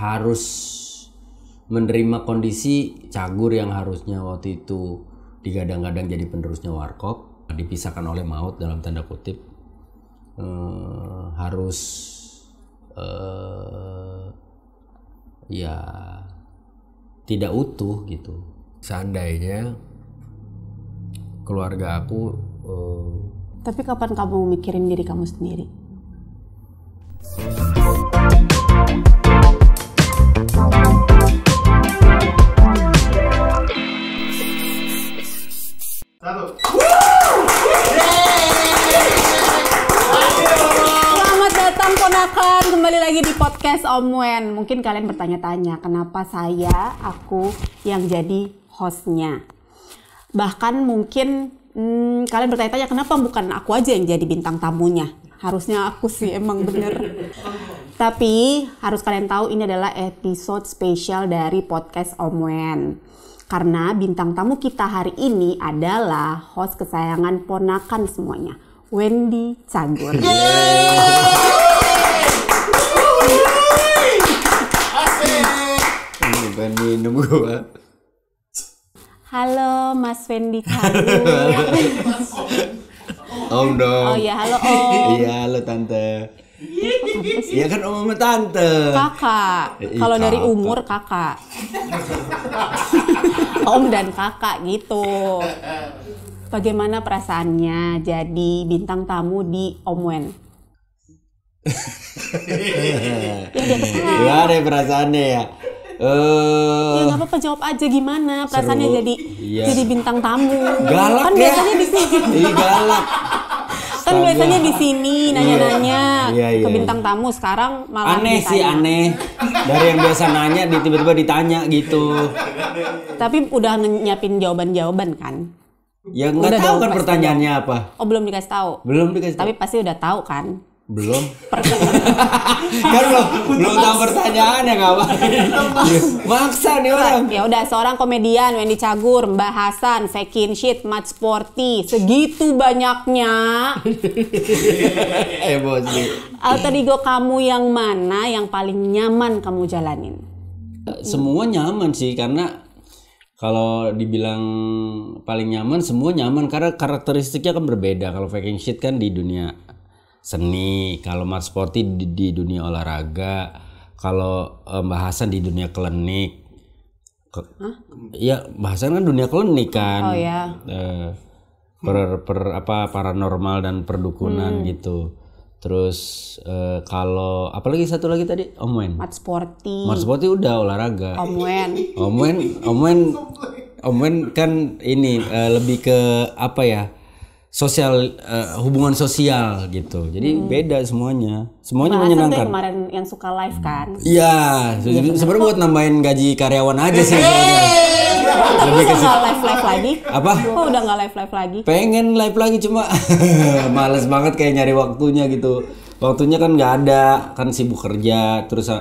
harus menerima kondisi Cagur yang harusnya waktu itu digadang-gadang jadi penerusnya Warkop, dipisahkan oleh maut dalam tanda kutip, harus ya tidak utuh gitu. Seandainya keluarga aku Tapi kapan kamu mikirin diri kamu sendiri? Selamat datang ponakan, kembali lagi di podcast Om Wen. Mungkin kalian bertanya-tanya kenapa aku yang jadi hostnya. Bahkan mungkin kalian bertanya-tanya kenapa bukan aku aja yang jadi bintang tamunya. Harusnya aku sih, emang bener. Tapi harus kalian tahu ini adalah episode spesial dari podcast Om Wen. Karena bintang tamu kita hari ini adalah host kesayangan ponakan semuanya, Wendy Cagur. bukan minum gua. Halo Mas Wendy Cagur. Om dong. Oh ya, halo Om. Iya, halo Tante. Iya kan Om sama Tante. Kakak. Kalau dari umur kakak. Om dan kakak gitu. Bagaimana perasaannya jadi bintang tamu di Om Wen? Gimana ya perasaannya ya? Ya nggak apa-apa, jawab aja gimana perasaannya jadi bintang tamu. Galak kan ya? Biasanya di sini. Galak. Kan biasanya di sini nanya-nanya Iya. ke bintang tamu, sekarang malah Aneh ditanya. sih, aneh. Dari yang biasa nanya tiba-tiba ditanya gitu. Tapi udah nyiapin jawaban-jawaban kan? Ya nggak Udah tahu dong, kan pasti pertanyaannya apa. Oh, belum dikasih tahu. Belum dikasih tahu. Tapi pasti udah tahu kan? Belum. Kan belum tahu pertanyaannya ngapain. Maksa nih orang. Ya udah, seorang komedian Wendy Cagur, Mbak Hasan, Fakin Shit, Mat Sporty, segitu banyaknya. Emosi. Alter ego kamu yang mana yang paling nyaman kamu jalanin? Semua nyaman sih, karena kalau dibilang paling nyaman, semua nyaman karena karakteristiknya kan berbeda. Kalau Faking Shit kan di dunia seni, kalau Mat Sporty di dunia olahraga, kalau Mbak Hasan di dunia klinik. Iya, Mbak Hasan kan dunia klinik kan. Oh ya. Paranormal dan perdukunan gitu. Terus kalau apalagi satu lagi tadi Om Wen. Mat Sporty. Mat Sporty udah olahraga. Om Wen. Om Wen kan ini lebih ke apa ya? Sosial, hubungan sosial gitu. Jadi beda semuanya. Semuanya Mbak Hasan tuh menyenangkan. yang kemarin yang suka live kan? Iya, sebenarnya buat nambahin gaji karyawan aja sih. Lebih ke nggak live lagi? Apa? Kok udah nggak live lagi? Pengen live lagi cuma males banget kayak nyari waktunya gitu. Waktunya kan nggak ada, kan sibuk kerja, terus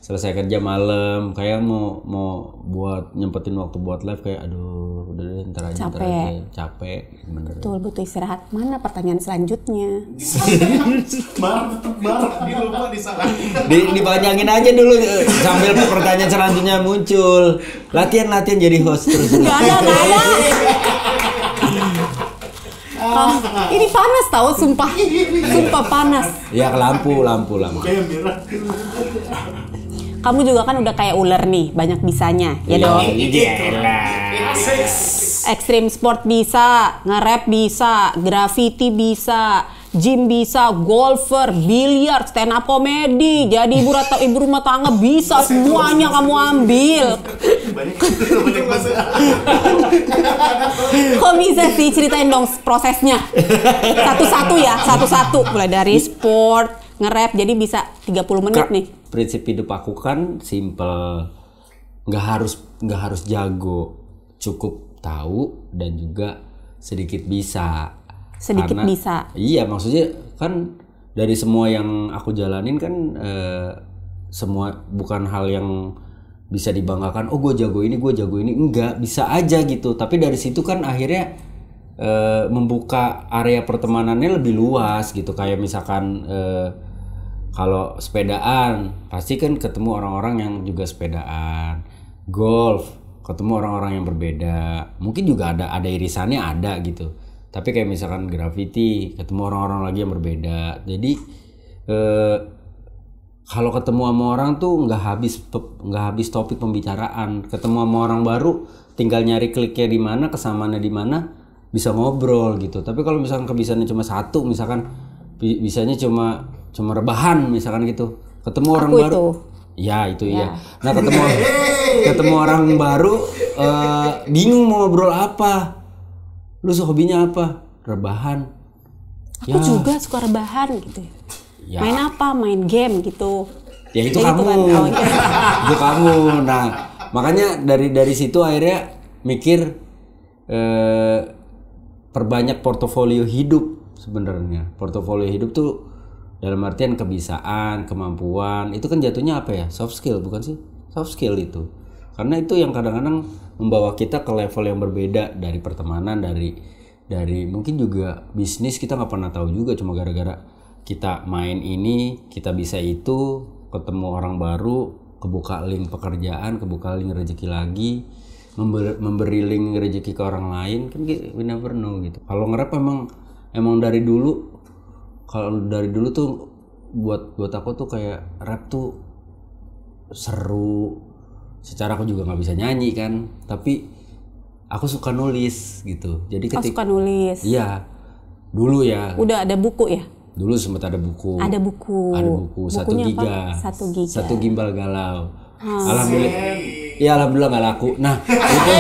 selesai kerja malam, kayak mau buat nyempetin waktu buat live kayak aduh udah deh ntar aja. Capek bener. Betul, butuh istirahat. Mana pertanyaan selanjutnya? Dilupa disalahin. Dipanjangin aja dulu sambil pertanyaan selanjutnya muncul. Latihan jadi host terus. Gak ada. Ini panas tau, sumpah panas. Ya ke lampu. Kayak merah. Kamu juga kan udah kayak ular nih, banyak bisanya, ya dong. Extreme sport bisa, nge-rap bisa, graffiti bisa, gym bisa, golfer, biliar, stand up comedy, jadi ibu rumah tangga bisa, semuanya kamu ambil. Banyak masuk. Kok bisa sih, ceritain dong prosesnya. Satu-satu. Mulai dari sport, nge-rap, jadi bisa 30 menit nih. Prinsip hidup aku kan simple, nggak harus jago, cukup tahu dan juga sedikit bisa. Bisa. Iya, maksudnya kan dari semua yang aku jalanin kan semua bukan hal yang bisa dibanggakan. Oh, gue jago ini, enggak, bisa aja gitu. Tapi dari situ kan akhirnya membuka area pertemanannya lebih luas gitu. Kayak misalkan Kalau sepedaan pasti kan ketemu orang-orang yang juga sepedaan. Golf ketemu orang-orang yang berbeda. Mungkin juga ada irisannya ada gitu. Tapi kayak misalkan graffiti ketemu orang-orang lagi yang berbeda. Jadi kalau ketemu sama orang tuh nggak habis topik pembicaraan. Ketemu sama orang baru tinggal nyari kliknya di mana, kesamaannya di mana, bisa ngobrol gitu. Tapi kalau misalkan kebiasaannya cuma satu, misalkan bisanya cuma rebahan misalkan gitu. Ketemu orang baru. Itu. Ya itu ya. Nah ketemu orang baru bingung mau ngobrol apa. Lu hobinya apa? Rebahan. Aku juga suka rebahan gitu. Ya. Main apa? Main game gitu. Ya itu kayak kamu. gitu kan. Oh, iya. Itu kamu. Nah, makanya dari situ akhirnya mikir perbanyak portofolio hidup sebenarnya. Portofolio hidup tuh dalam artian kebiasaan, kemampuan. Itu kan jatuhnya apa ya? Soft skill bukan sih? Soft skill itu. Karena itu yang kadang-kadang membawa kita ke level yang berbeda dari pertemanan, dari mungkin juga bisnis. Kita nggak pernah tahu juga, cuma gara-gara kita main ini, kita bisa itu, ketemu orang baru, kebuka link pekerjaan, kebuka link rezeki lagi, memberi link rezeki ke orang lain, kan we never know gitu. Kalau nge-rap emang dari dulu, kalau dari dulu tuh buat aku tuh kayak rap tuh seru. Secara aku juga nggak bisa nyanyi kan, tapi aku suka nulis gitu. Jadi suka nulis. Iya, dulu ya. Udah ada buku ya? Dulu sempat ada buku. Ada buku. Bukunya 1 giga. 1 giga. 1 gimbal galau. Alhamdulillah nggak laku. Nah itu.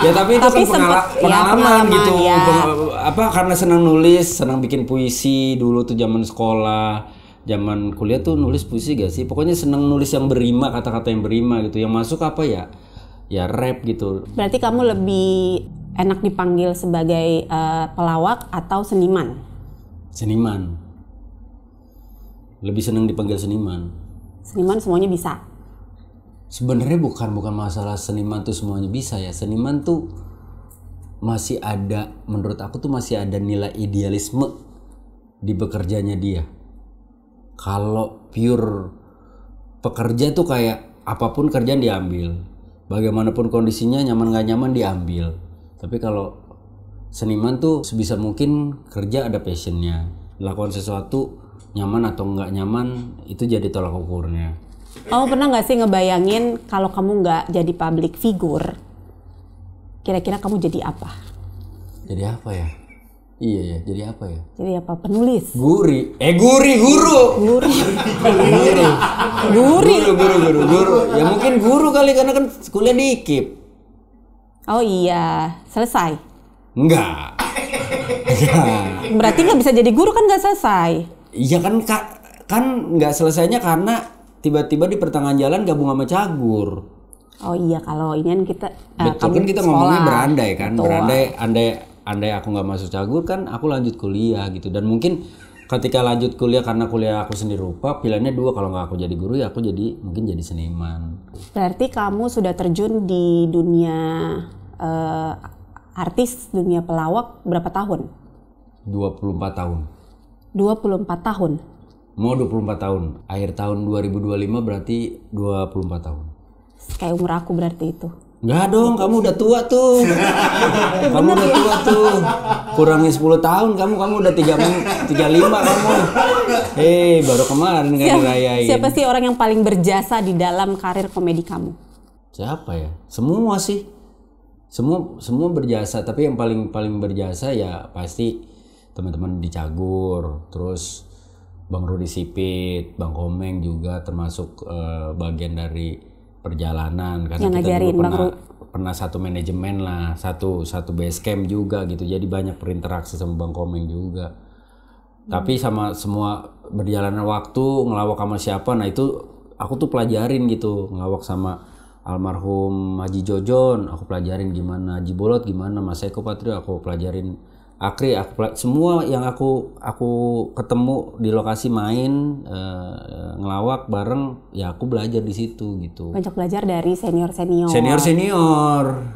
Ya tapi itu kan pengalaman gitu. Ya. Karena senang nulis, senang bikin puisi dulu tuh zaman sekolah, zaman kuliah tuh nulis puisi gak sih? Pokoknya senang nulis yang berima, kata-kata yang berima gitu. Yang masuk apa ya? Ya rap gitu. Berarti kamu lebih enak dipanggil sebagai pelawak atau seniman? Seniman. Lebih senang dipanggil seniman. Seniman semuanya bisa. Sebenarnya bukan masalah seniman tuh semuanya bisa ya. Seniman tuh masih ada, menurut aku tuh masih ada nilai idealisme di bekerjanya dia. Kalau pure pekerja tuh kayak apapun kerjaan diambil. Bagaimanapun kondisinya, nyaman gak nyaman diambil. Tapi kalau seniman tuh sebisa mungkin kerja ada passionnya, lakukan sesuatu nyaman atau nggak nyaman itu jadi tolak ukurnya. Kamu pernah nggak sih ngebayangin kalau kamu nggak jadi public figure, kira-kira kamu jadi apa? Jadi apa ya? Iya ya, jadi apa ya? Jadi apa? Penulis. Guru. Ya mungkin guru kali karena kan kuliah di IKIP. Oh iya, selesai. Enggak. Berarti nggak bisa jadi guru kan nggak selesai? Iya kan nggak selesainya karena tiba-tiba di pertengahan jalan gabung sama cagur. Oh iya, kalau ini kan kita betul kan kita ngomongnya berandai kan. Berandai andai aku nggak masuk cagur kan aku lanjut kuliah gitu. Dan mungkin ketika lanjut kuliah karena kuliah aku sendiri rupa, pilihannya 2, kalau nggak aku jadi guru ya aku mungkin jadi seniman. Berarti kamu sudah terjun di dunia artis, dunia pelawak berapa tahun? 24 tahun. 24 tahun? Mau 24 tahun. Akhir tahun 2025 berarti 24 tahun. Kayak umur aku berarti itu. Enggak dong, kamu udah tua tuh. Kamu udah tua tuh. Kurangi 10 tahun kamu udah 35 kamu. Baru kemarin kan dirayain. Siapa sih orang yang paling berjasa di dalam karir komedi kamu? Siapa ya? Semua sih. Semua berjasa, tapi yang paling berjasa ya pasti teman-teman di Cagur, terus Bang Rudi Sipit, Bang Komeng juga termasuk bagian dari perjalanan karena yang kita dulu pernah satu manajemen lah, satu base camp juga gitu. Jadi banyak berinteraksi sama Bang Komeng juga. Tapi sama semua berjalanan waktu ngelawak sama siapa, nah itu aku tuh pelajarin gitu, ngelawak sama almarhum Haji Jojon, aku pelajarin gimana Haji Bolot, gimana Mas Eko Patrio, aku pelajarin Akri, semua yang aku ketemu di lokasi main ngelawak bareng, ya aku belajar di situ gitu. Banyak belajar dari senior.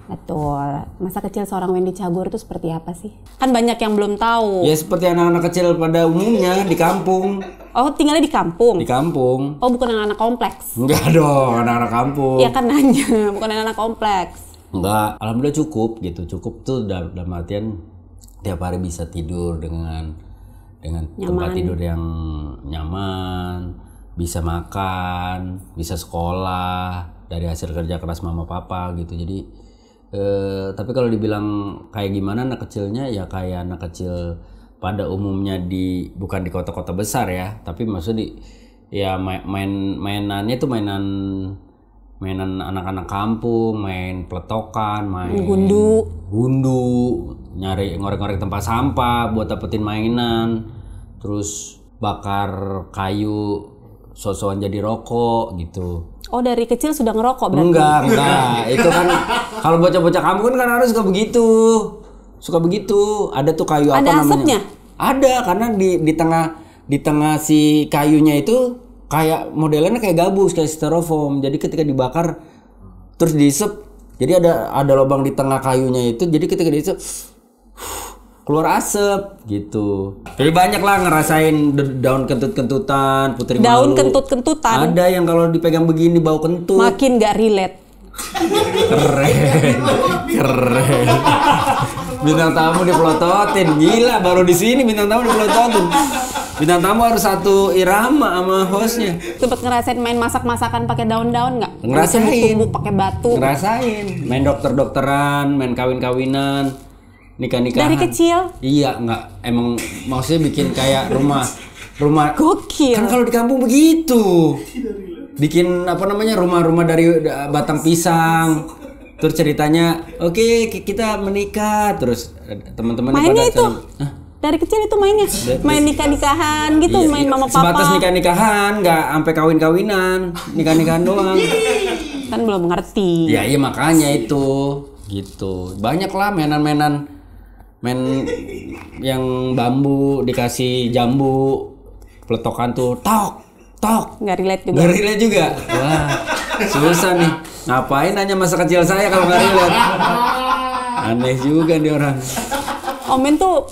Betul. Masa kecil seorang Wendy Cagur itu seperti apa sih? Kan banyak yang belum tahu. Ya seperti anak-anak kecil pada umumnya di kampung. Oh, tinggalnya di kampung? Di kampung. Oh, bukan anak-anak kompleks? Enggak dong, anak-anak kampung. Iya kan nanya, bukan anak-anak kompleks. Enggak, alhamdulillah cukup gitu. Cukup tuh dalam artian tiap hari bisa tidur dengan tempat tidur yang nyaman, bisa makan, bisa sekolah dari hasil kerja keras mama papa gitu. Jadi tapi kalau dibilang kayak gimana anak kecilnya, ya kayak anak kecil pada umumnya bukan di kota-kota besar ya, tapi maksudnya ya mainannya tuh mainan anak-anak kampung, main peletokan, main gundu, nyari ngorek-ngorek tempat sampah buat dapetin mainan, terus bakar kayu sosokan jadi rokok gitu. Oh, dari kecil sudah ngerokok berarti? Enggak. Itu kan kalau bocah-bocah kampung kan harus suka begitu. Ada tuh kayu apa namanya? Ada asapnya? Ada, karena di tengah si kayunya itu kayak modelnya kayak gabus, kayak styrofoam. Jadi ketika dibakar terus diisep, jadi ada lubang di tengah kayunya itu. Jadi ketika diisep keluar asap gitu. Jadi banyak lah ngerasain daun kentut-kentutan, putri malu. Daun kentut-kentutan? Ada yang kalau dipegang begini bau kentut. Makin gak relate. Keren. Bintang tamu dipelototin, gila, baru di sini bintang tamu dipelototin. Bintang tamu harus satu irama sama hostnya. Sempet ngerasain main masak-masakan pakai daun-daun nggak? Ngerasain. Pakai batu. Ngerasain. Main dokter-dokteran, main kawin-kawinan, nikah-nikahan. Dari kecil? Iya, nggak. Emang maksudnya bikin kayak rumah. Gokil. Kan kalau di kampung begitu. Bikin rumah-rumah dari batang pisang. Terus ceritanya, oke, kita menikah. Terus teman-teman mainnya pada itu. Dari kecil itu mainnya, main nikah-nikahan gitu, iya, main mama papa. Sebatas nikah-nikahan, nggak sampai kawin-kawinan, nikah-nikahan doang. Kan belum ngerti. Ya iya makanya itu, gitu. Banyak lah mainan yang bambu dikasih jambu, peletokan tuh, tok. Nggak relate juga. Wah, susah nih. Ngapain nanya masa kecil saya kalau nggak relate? Aneh juga nih orang. Omen tuh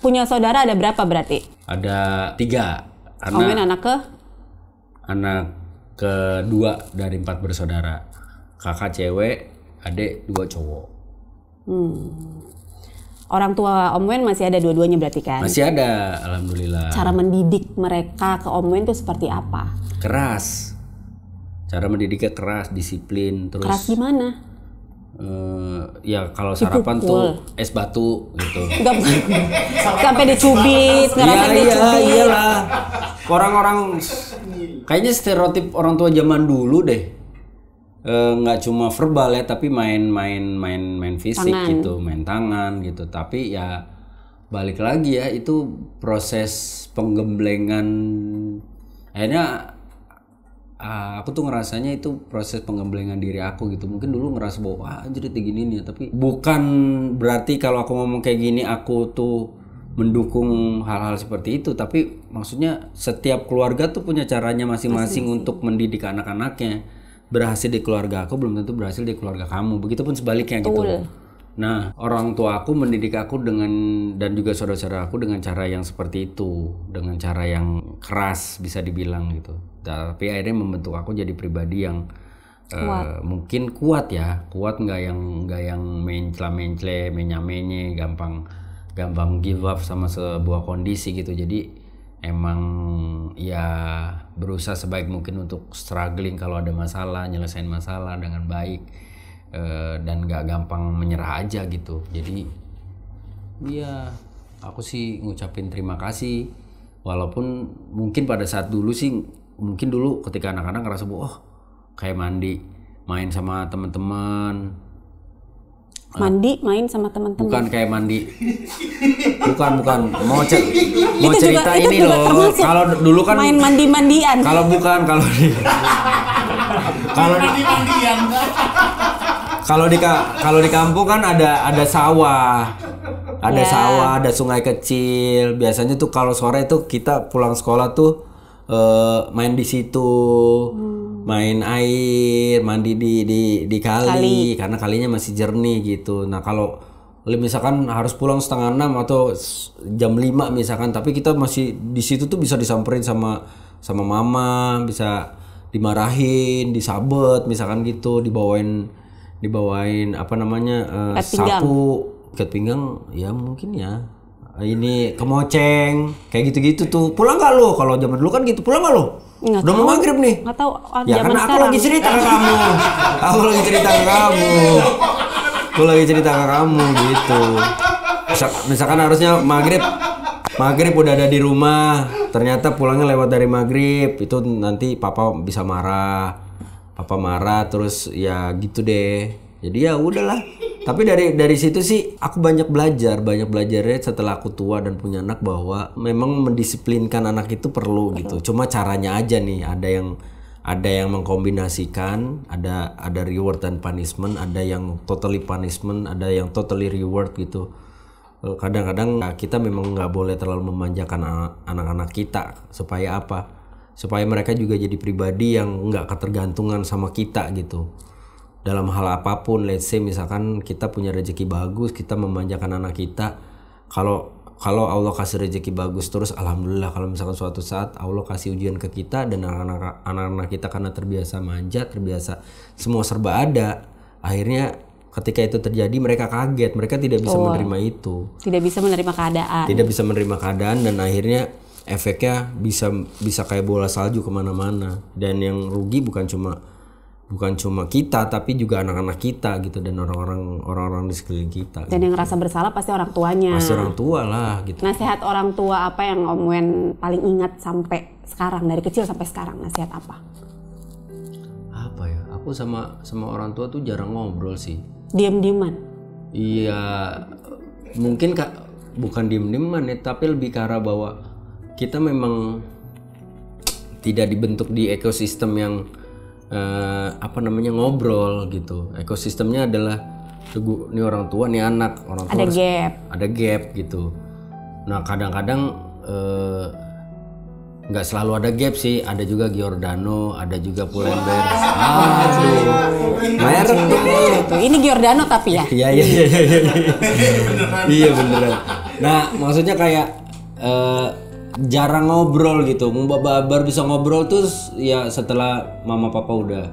punya saudara ada berapa berarti? Ada 3. Omen anak kedua dari 4 bersaudara. Kakak cewek, adik 2 cowok. Orang tua Om Wen masih ada dua-duanya berarti kan? Masih ada, alhamdulillah. Cara mendidik mereka ke Om Wen tuh seperti apa? Keras. Cara mendidiknya keras, disiplin, terus. Keras gimana? Ya kalau sarapan tuh es batu gitu. Sampai dicubit, ngerasain dicubit. Iyalah. Orang-orang kayaknya stereotip orang tua zaman dulu deh. Nggak cuma verbal ya, tapi main fisik tangan. Gitu, main tangan gitu. Tapi ya balik lagi ya, itu proses penggemblengan. Akhirnya aku tuh ngerasanya itu proses penggemblengan diri aku gitu. Mungkin dulu ngerasa bahwa anjir itu gini nih, tapi bukan berarti kalau aku ngomong kayak gini aku tuh mendukung hal-hal seperti itu. Tapi maksudnya setiap keluarga tuh punya caranya masing-masing untuk mendidik anak-anaknya. Berhasil di keluarga aku belum tentu berhasil di keluarga kamu. Begitupun sebaliknya gitu. Nah, orang tua aku mendidik aku dan juga saudara-saudara aku dengan cara yang seperti itu, dengan cara yang keras bisa dibilang gitu. Tapi akhirnya membentuk aku jadi pribadi yang mungkin kuat nggak yang mencela-mencele, menya-menye, gampang give up sama sebuah kondisi gitu. Jadi emang ya berusaha sebaik mungkin untuk struggling kalau ada masalah, nyelesain masalah dengan baik. Dan gak gampang menyerah aja gitu. Jadi ya aku sih ngucapin terima kasih. Walaupun mungkin pada saat dulu sih, mungkin dulu ketika anak-anak ngerasa kayak main sama teman-teman. Main sama teman-teman. Bukan kayak mandi. Bukan. Mau cerita ini loh. Kalau dulu kan main mandi-mandian. Kalau kalau di kampung kan ada sawah. Ada sawah, ada sungai kecil. Biasanya tuh kalau sore tuh kita pulang sekolah tuh main di situ, main air, mandi di kali, karena kalinya masih jernih gitu. Nah kalau misalkan harus pulang 5:30 atau jam 5 misalkan, tapi kita masih di situ tuh bisa disamperin sama mama, bisa dimarahin, disabet misalkan gitu, dibawain apa namanya sapu, ikat pinggang ya mungkin ya. Ini kemoceng kayak gitu-gitu tuh. Pulang nggak lo? Kalau zaman dulu kan gitu. Pulang nggak lo? Udah mau maghrib nih. Nggak tahu. Ya karena aku lagi cerita ke kamu. Aku lagi cerita ke kamu gitu. Misalkan harusnya maghrib udah ada di rumah. Ternyata pulangnya lewat dari maghrib. Itu nanti papa bisa marah. Papa marah terus ya gitu deh. Jadi ya udahlah. Tapi dari situ sih aku banyak belajarnya setelah aku tua dan punya anak, bahwa memang mendisiplinkan anak itu perlu gitu. Cuma caranya aja nih, ada yang mengkombinasikan, ada reward dan punishment, ada yang totally punishment, ada yang totally reward gitu. Kadang-kadang kita memang nggak boleh terlalu memanjakan anak-anak kita. Supaya apa? Supaya mereka juga jadi pribadi yang nggak ketergantungan sama kita gitu. Dalam hal apapun, let's say misalkan kita punya rezeki bagus, kita memanjakan anak kita. Kalau Allah kasih rezeki bagus terus, alhamdulillah. Kalau misalkan suatu saat Allah kasih ujian ke kita dan anak-anak kita karena terbiasa manja, terbiasa semua serba ada, akhirnya ketika itu terjadi mereka kaget, mereka tidak bisa menerima itu. Tidak bisa menerima keadaan. Dan akhirnya efeknya bisa kayak bola salju kemana-mana. Dan yang rugi bukan cuma kita, tapi juga anak-anak kita gitu, dan orang-orang di sekeliling kita. Dan yang ngerasa bersalah pasti orang tuanya. Pasti orang tua lah gitu. Nasihat orang tua apa yang Om Wen paling ingat sampai sekarang, dari kecil sampai sekarang? Nasihat apa? Apa ya? Aku sama orang tua tuh jarang ngobrol sih. Diam-diaman. Iya, mungkin bukan diam-diaman ya, tapi lebih ke arah bahwa kita memang tidak dibentuk di ekosistem yang ngobrol gitu. Ekosistemnya adalah ini orang tua, nih anak, orang tua ada gap gitu. Nah kadang-kadang nggak selalu ada gap sih, ada juga Giordano, ada juga Pull&Bear. Merek itu. Ini Giordano tapi ya. Iya beneran. Nah maksudnya kayak jarang ngobrol gitu. Baru bisa ngobrol tuh ya setelah mama papa udah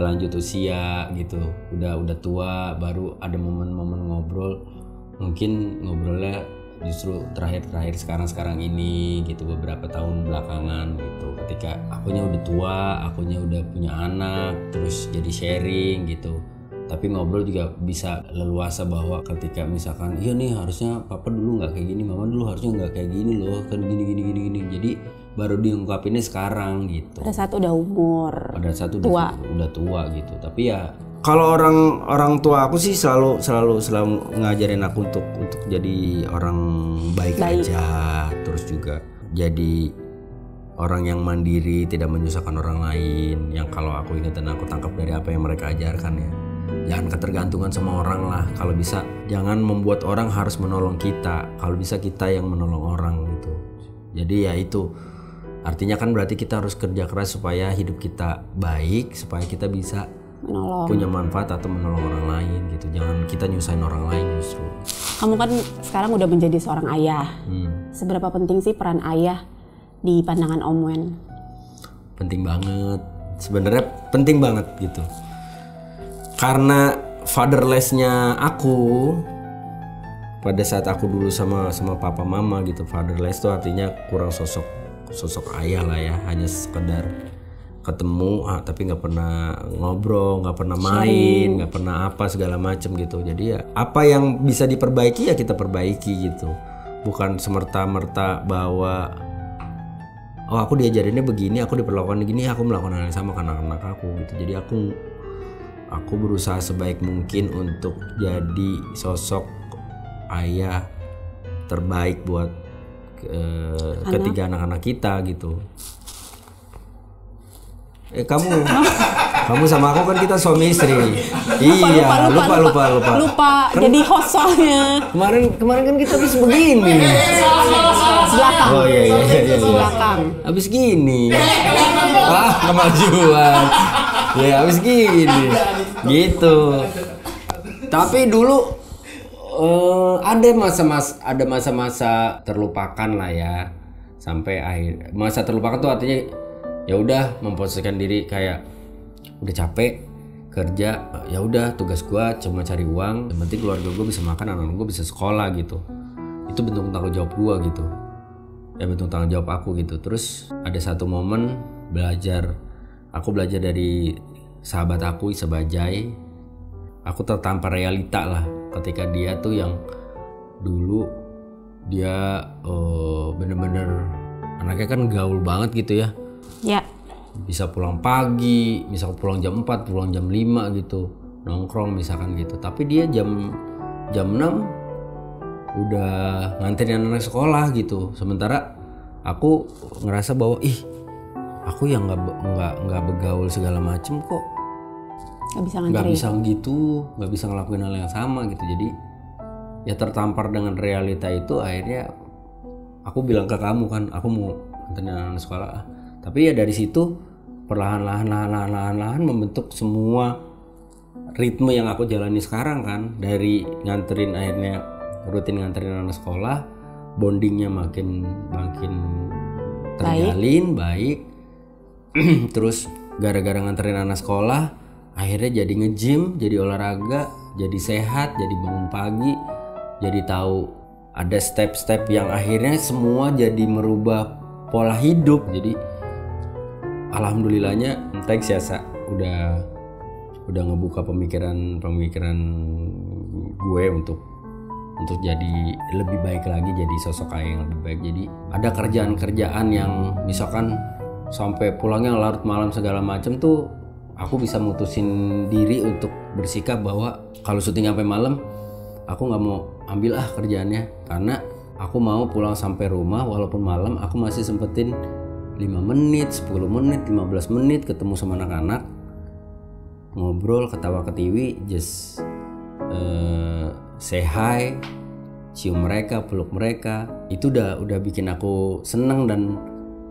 lanjut usia gitu, udah tua, baru ada momen-momen ngobrol. Mungkin ngobrolnya justru terakhir sekarang ini gitu, beberapa tahun belakangan gitu, ketika akunya udah tua, akunya udah punya anak, terus jadi sharing gitu. Tapi ngobrol juga bisa leluasa, bahwa ketika misalkan iya nih harusnya papa dulu nggak kayak gini, mama dulu harusnya nggak kayak gini loh, kan gini. Jadi baru diungkapinnya sekarang gitu. Pada saat udah umur. Pada saat udah tua gitu. Tapi ya kalau orang tua aku sih selalu ngajarin aku untuk jadi orang baik aja, terus juga jadi orang yang mandiri, tidak menyusahkan orang lain. Yang kalau aku ingat dan aku tangkap dari apa yang mereka ajarkan ya, jangan ketergantungan sama orang lah. Kalau bisa jangan membuat orang harus menolong kita. Kalau bisa kita yang menolong orang gitu. Jadi ya itu artinya kan berarti kita harus kerja keras supaya hidup kita baik, supaya kita bisa punya manfaat atau menolong orang lain gitu. Jangan kita nyusahin orang lain justru. Kamu kan sekarang udah menjadi seorang ayah. Seberapa penting sih peran ayah di pandangan Om Wen? Penting banget. Sebenarnya penting banget gitu. Karena fatherless-nya aku pada saat aku dulu sama papa mama gitu, fatherless itu artinya kurang sosok ayah lah ya, hanya sekedar ketemu tapi nggak pernah ngobrol, nggak pernah main, nggak pernah apa segala macem gitu. Jadi ya apa yang bisa diperbaiki ya kita perbaiki gitu, bukan semerta-merta bahwa aku diajarinnya begini, aku diperlakukan begini, aku melakukan hal yang sama ke anak-anak aku gitu. Jadi aku berusaha sebaik mungkin untuk jadi sosok ayah terbaik buat ketiga anak-anak kita gitu. Kamu sama aku kan kita suami istri. Lupa. Jadi host soalnya. Kemarin kan kita habis begini. Belakang. Oh iya. Belakang. Habis gini. Kemajuan. Ya habis gini. Gitu. Tapi dulu ada masa-masa terlupakan lah ya. Sampai akhir masa terlupakan tuh artinya ya udah memposisikan diri kayak udah capek kerja, ya udah tugas gua cuma cari uang, yang penting keluarga gua bisa makan, anak-anak gua bisa sekolah gitu. Itu bentuk tanggung jawab gua gitu. Ya bentuk tanggung jawab aku gitu. Terus ada satu momen aku belajar dari sahabat aku Isa Bajai. Aku tertampar realita lah ketika dia tuh yang dulu dia bener-bener anaknya kan gaul banget gitu ya. Ya. Bisa pulang pagi, misal pulang jam 4, pulang jam 5 gitu. Nongkrong misalkan gitu. Tapi dia jam 6 udah nganterin anak sekolah gitu. Sementara aku ngerasa bahwa aku yang nggak begaul segala macem kok. Nggak bisa gitu, nggak bisa ngelakuin hal yang sama gitu. Jadi ya tertampar dengan realita itu, akhirnya aku bilang ke kamu kan, aku mau nganterin anak sekolah. Tapi ya dari situ perlahan-lahan membentuk semua ritme yang aku jalani sekarang kan. Dari nganterin, akhirnya rutin nganterin anak sekolah, bondingnya makin terjalin baik. Terus gara-gara nganterin anak sekolah, akhirnya jadi nge-gym, jadi olahraga, jadi sehat, jadi bangun pagi, jadi tahu ada step-step yang akhirnya semua jadi merubah pola hidup. Jadi alhamdulillahnya thanks ya Sa, udah ngebuka pemikiran gue untuk jadi lebih baik lagi, jadi sosok ayah yang lebih baik. Jadi ada kerjaan yang misalkan sampai pulangnya larut malam segala macam tuh, aku bisa mutusin diri untuk bersikap bahwa kalau syuting sampai malam aku nggak mau ambil kerjaannya, karena aku mau pulang sampai rumah walaupun malam aku masih sempetin 5 menit, 10 menit, 15 menit ketemu sama anak-anak, ngobrol, ketawa ketiwi, just say hi, cium mereka, peluk mereka. Itu udah bikin aku seneng dan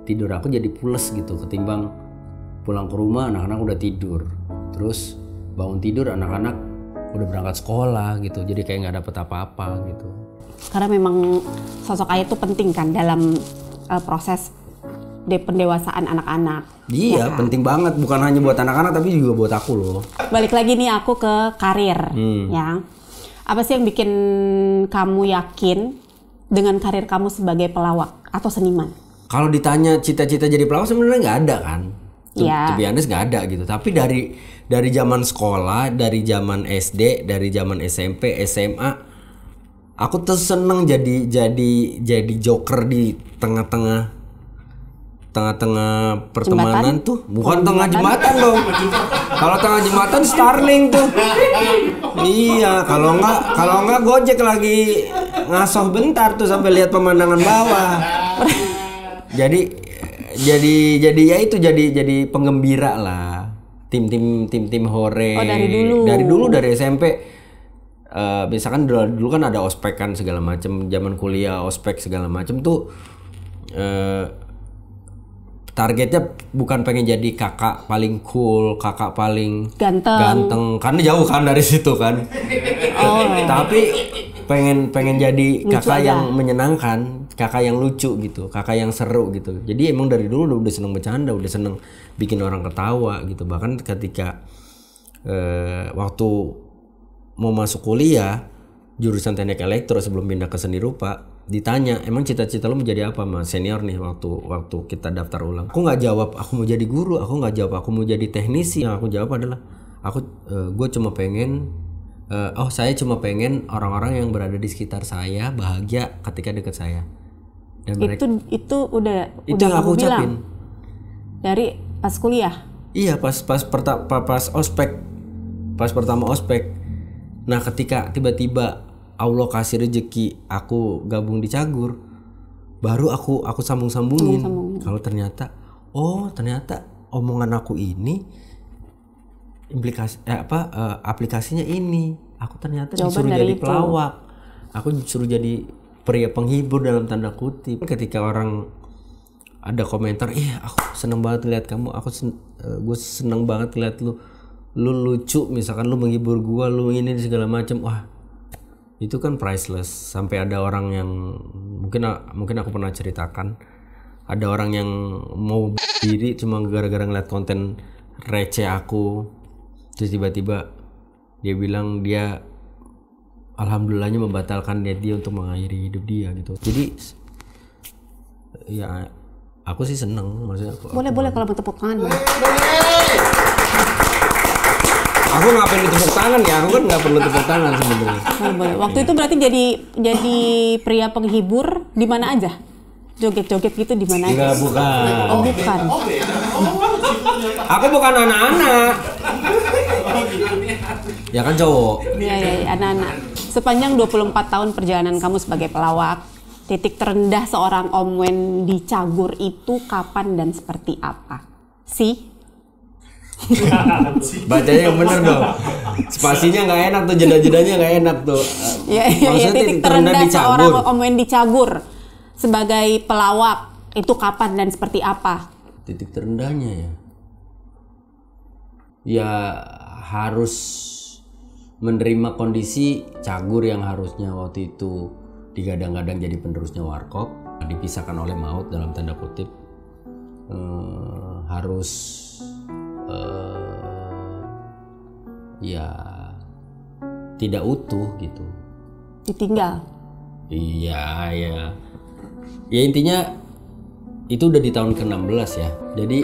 tidur aku jadi pules gitu, ketimbang pulang ke rumah anak-anak udah tidur, terus bangun tidur anak-anak udah berangkat sekolah gitu, jadi kayak nggak dapet apa-apa gitu. Karena memang sosok ayah itu penting kan dalam proses pendewasaan anak-anak. Iya, ya kan? Penting banget, bukan hanya buat anak-anak tapi juga buat aku loh. Balik lagi nih aku ke karir, ya. Apa sih yang bikin kamu yakin dengan karir kamu sebagai pelawak atau seniman? Kalau ditanya cita-cita jadi pelawak sebenarnya nggak ada kan. Iya. To be honest nggak ada gitu. Tapi dari zaman sekolah, dari zaman SD, dari zaman SMP, SMA, aku tuh seneng jadi joker di tengah-tengah pertemanan jembatan? Tuh bukan tengah jembatan dong. Kalau tengah jembatan Starling tuh. Iya, kalau enggak Gojek lagi ngasoh bentar tuh sampai lihat pemandangan bawah. Jadi ya itu jadi penggembira lah. Tim hore. Oh, dari dulu. Dari SMP. Misalkan dulu kan ada ospek kan segala macam, zaman kuliah ospek segala macam tuh targetnya bukan pengen jadi kakak paling cool, kakak paling ganteng karena jauh kan dari situ kan. Tapi pengen jadi lucu kakak aja. Yang menyenangkan, kakak yang lucu gitu, kakak yang seru gitu. Jadi emang dari dulu udah seneng bercanda, udah seneng bikin orang ketawa gitu. Bahkan ketika waktu mau masuk kuliah jurusan teknik elektro sebelum pindah ke seni rupa, ditanya emang cita-cita lo menjadi apa mas senior nih waktu kita daftar ulang. Aku nggak jawab aku mau jadi guru, aku nggak jawab aku mau jadi teknisi. Yang aku jawab adalah gue cuma pengen saya cuma pengen orang-orang yang berada di sekitar saya bahagia ketika dekat saya. Dan itu udah yang aku ucapin dari pas kuliah. Iya, pas ospek, pas pertama ospek. Nah ketika tiba-tiba Allah kasih rezeki aku gabung di Cagur, baru aku sambung-sambungin. Kalau ternyata omongan aku ini aplikasinya ini. Aku ternyata disuruh jadi pelawak. Aku disuruh jadi pria penghibur dalam tanda kutip. Ketika orang ada komentar, aku seneng banget lihat kamu, gue seneng banget lihat lu lucu, misalkan lu menghibur gue, lu ini segala macam, wah itu kan priceless. Sampai ada orang yang mungkin aku pernah ceritakan, ada orang yang mau diri cuma gara-gara ngeliat konten receh aku, terus tiba-tiba dia bilang dia alhamdulillahnya membatalkan niat dia untuk mengakhiri hidup dia gitu. Jadi ya aku sih seneng, maksudnya boleh kalau bertepuk tangan. Aku ngapain ditepuk tangan ya? Aku kan nggak perlu tepuk tangan sebenarnya. Boleh. Waktu itu berarti jadi pria penghibur di mana aja? Joget-joget gitu di mana aja? Enggak, bukan. Oh, bukan. Aku bukan anak-anak. Ya kan cowok. Iya, anak-anak. Sepanjang 24 tahun perjalanan kamu sebagai pelawak, titik terendah seorang Om Wen di Cagur itu kapan dan seperti apa? Bacanya yang bener dong. Spasinya nggak enak tuh, jeda-jedanya nggak enak tuh. Iya, titik terendah seorang Om Wen di Cagur sebagai pelawak itu kapan dan seperti apa? Titik terendahnya ya harus menerima kondisi Cagur yang harusnya waktu itu digadang-gadang jadi penerusnya Warkop, dipisahkan oleh maut dalam tanda kutip, harus ya tidak utuh gitu, ditinggal. Iya ya intinya itu udah di tahun ke-16 ya, jadi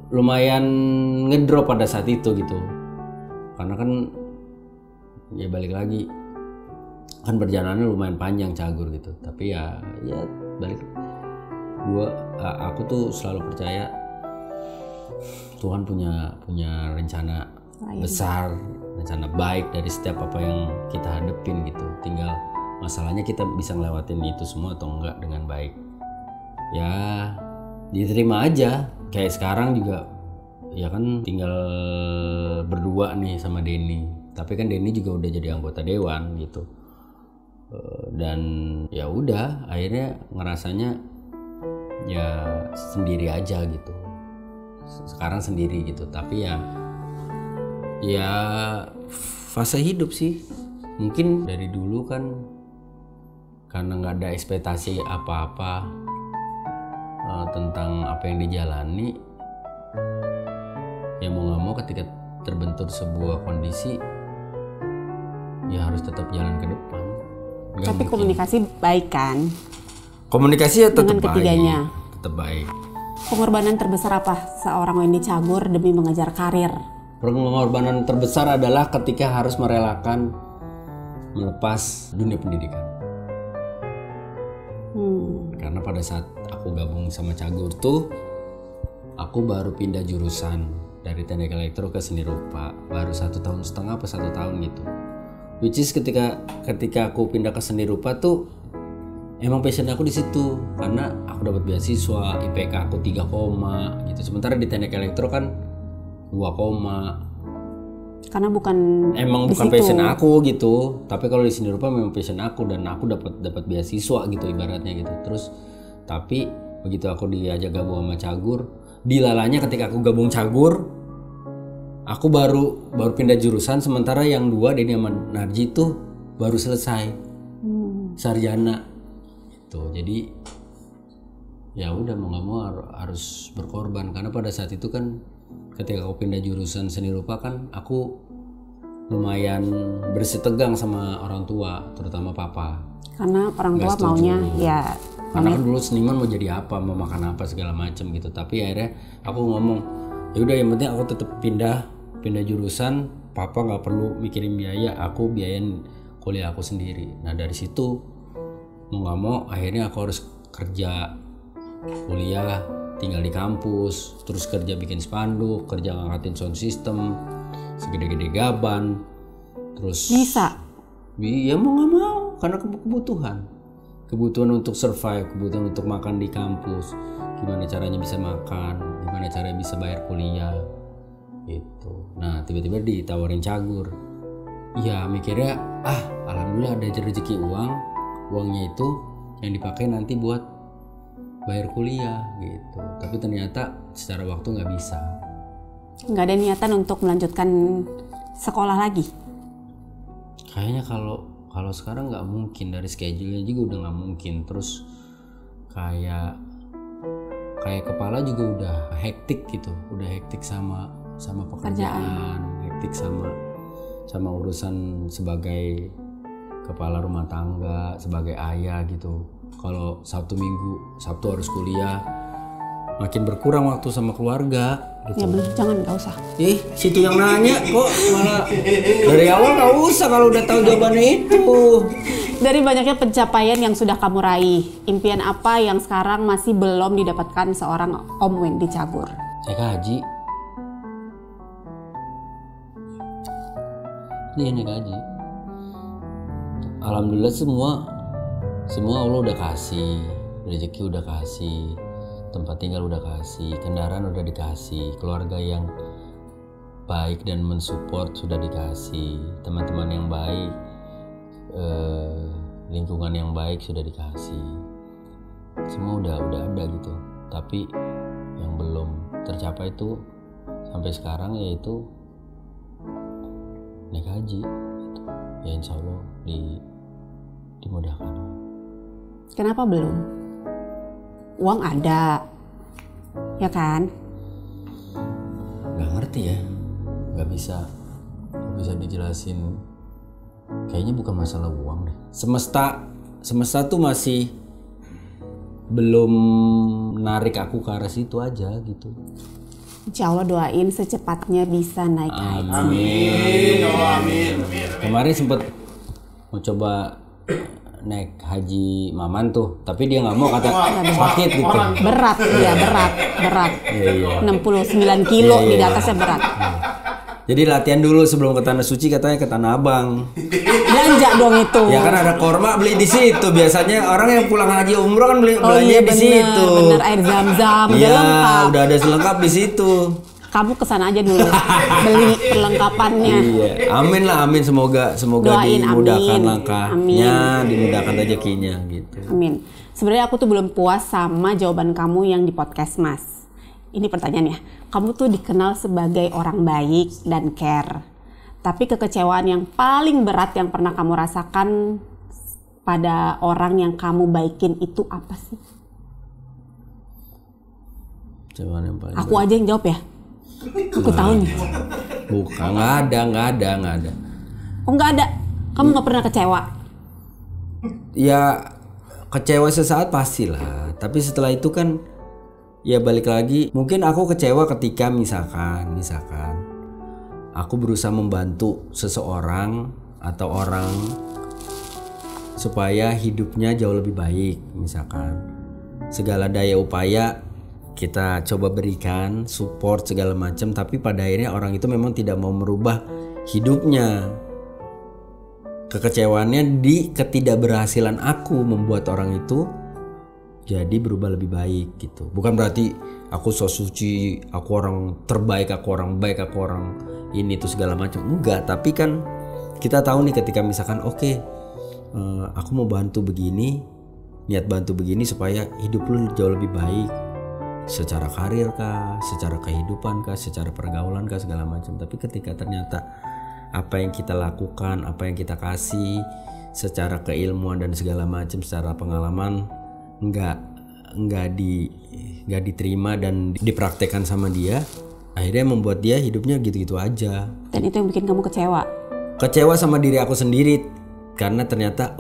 lumayan ngedrop pada saat itu gitu, karena kan ya balik lagi kan perjalanannya lumayan panjang Cagur gitu, tapi ya balik aku tuh selalu percaya Tuhan punya rencana besar, rencana baik dari setiap apa yang kita hadepin gitu. Tinggal masalahnya kita bisa ngelewatin itu semua atau enggak dengan baik. Ya diterima aja. Kayak sekarang juga ya kan tinggal berdua nih sama Denny. Tapi kan Denny juga udah jadi anggota dewan gitu. Dan ya udah akhirnya ngerasanya ya sendiri aja gitu. Sekarang sendiri gitu, tapi ya fase hidup sih. Mungkin dari dulu kan karena nggak ada ekspektasi apa-apa tentang apa yang dijalani, ya mau nggak mau ketika terbentur sebuah kondisi ya harus tetap jalan ke depan. Tapi mungkin. Komunikasi baik kan? Komunikasi ya tetap dengan ketiganya. Baik, tetap baik. Pengorbanan terbesar apa seorang Wendy Cagur demi mengejar karir? Pengorbanan terbesar adalah ketika harus merelakan melepas dunia pendidikan. Karena pada saat aku gabung sama Cagur tuh, aku baru pindah jurusan dari teknik elektro ke seni rupa, baru 1,5 tahun apa 1 tahun gitu. Which is ketika aku pindah ke seni rupa tuh emang passion aku di situ, karena aku dapat beasiswa, IPK aku 3, gitu. Sementara di teknik elektro kan 2. Karena bukan passion aku gitu. Tapi kalau di seni rupa memang passion aku, dan aku dapat beasiswa gitu ibaratnya gitu. Terus tapi begitu aku diajak gabung sama Cagur, dilalanya ketika aku gabung Cagur, aku baru pindah jurusan, sementara yang 2 Denny sama Narji tuh baru selesai sarjana. Tuh, jadi ya udah mau nggak mau harus berkorban, karena pada saat itu kan ketika aku pindah jurusan seni rupa kan aku lumayan bersitegang sama orang tua, terutama papa. Karena orang tua maunya ya. Karena kan dulu seniman mau jadi apa, mau makan apa segala macam gitu. Tapi akhirnya aku ngomong, ya udah yang penting aku tetap pindah jurusan, papa nggak perlu mikirin biaya, aku biayain kuliah aku sendiri. Nah dari situ mau nggak mau akhirnya aku harus kerja, kuliah, tinggal di kampus, terus kerja bikin spanduk, kerja ngangkatin sound system segede-gede gaban, terus bisa. Ya mau nggak mau karena kebutuhan. kebutuhan untuk survive, kebutuhan untuk makan di kampus, gimana caranya bisa makan, gimana caranya bisa bayar kuliah gitu. Nah tiba-tiba ditawarin cagur, ya mikirnya alhamdulillah ada rezeki uangnya itu yang dipakai nanti buat bayar kuliah gitu. Tapi ternyata secara waktu nggak bisa. Nggak ada niatan untuk melanjutkan sekolah lagi? Kayaknya kalau sekarang nggak mungkin, dari schedule-nya juga udah nggak mungkin. Terus kayak kepala juga udah hektik gitu, udah hektik sama pekerjaan, hektik sama urusan sebagai kepala rumah tangga, sebagai ayah gitu. Kalau Sabtu harus kuliah, makin berkurang waktu sama keluarga gitu. Ya bener, jangan, nggak usah. Situ yang nanya kok malah dari awal nggak usah kalau udah tahu jawabannya itu. Dari banyaknya pencapaian yang sudah kamu raih, impian apa yang sekarang masih belum didapatkan seorang Om Wen di Cagur? Naik haji. Iya, naik haji. Alhamdulillah semua Allah udah kasih, rezeki udah kasih, tempat tinggal udah kasih, kendaraan udah dikasih, keluarga yang baik dan mensupport sudah dikasih, teman-teman yang baik, lingkungan yang baik sudah dikasih. Semua udah ada gitu. Tapi yang belum tercapai itu sampai sekarang yaitu naik haji gitu. Ya insya Allah dimudahkan. Kenapa belum? Uang ada, ya kan? Gak ngerti ya, gak bisa dijelasin. Kayaknya bukan masalah uang deh. Semesta tuh masih belum narik aku ke arah situ aja gitu. Insya Allah doain secepatnya bisa naik haji. Amin. Amin. Kemarin sempet mau coba naik haji Maman tuh, tapi dia nggak mau, kata sakit gitu. Berat. Iya. 69 kilo di atasnya berat. Jadi latihan dulu sebelum ke Tanah Suci, katanya ke Tanah Abang. Belanja dong itu. Ya kan ada korma, beli di situ. Biasanya orang yang pulang haji umroh kan belanja di situ. Bener, air zam-zam udah Iya, lengkap. udah ada selengkap di situ. Kamu kesana aja dulu beli perlengkapannya. Iya, amin. Semoga Doain, dimudahkan amin. langkahnya, dimudahkan rezekinya gitu. Amin. Sebenarnya aku tuh belum puas sama jawaban kamu yang di podcast Mas. Ini pertanyaannya. Kamu tuh dikenal sebagai orang baik dan care. Tapi kekecewaan yang paling berat yang pernah kamu rasakan pada orang yang kamu baikin itu apa sih? Kecewaan yang paling Aku aja yang jawab ya. Aku tahu nih. Bukan, nggak ada. Oh nggak ada. Kamu nggak pernah kecewa? Ya kecewa sesaat pastilah. Tapi setelah itu kan ya balik lagi. Mungkin aku kecewa ketika misalkan aku berusaha membantu seseorang atau orang supaya hidupnya jauh lebih baik. Misalkan segala daya upaya kita coba berikan, support segala macam, tapi pada akhirnya orang itu memang tidak mau merubah hidupnya. Kekecewaannya di ketidakberhasilan aku membuat orang itu jadi berubah lebih baik gitu. Bukan berarti aku so suci, aku orang terbaik, aku orang baik, aku orang ini tuh segala macam. Enggak, tapi kan kita tahu nih ketika misalkan aku mau bantu begini, niat bantu begini supaya hidup lu jauh lebih baik. Secara karir kah, secara kehidupan kah, secara pergaulan kah, segala macam. Tapi ketika ternyata apa yang kita lakukan, apa yang kita kasih secara keilmuan dan segala macam, secara pengalaman nggak diterima dan dipraktekkan sama dia, akhirnya membuat dia hidupnya gitu-gitu aja. Dan itu yang bikin kamu kecewa? Kecewa sama diri aku sendiri karena ternyata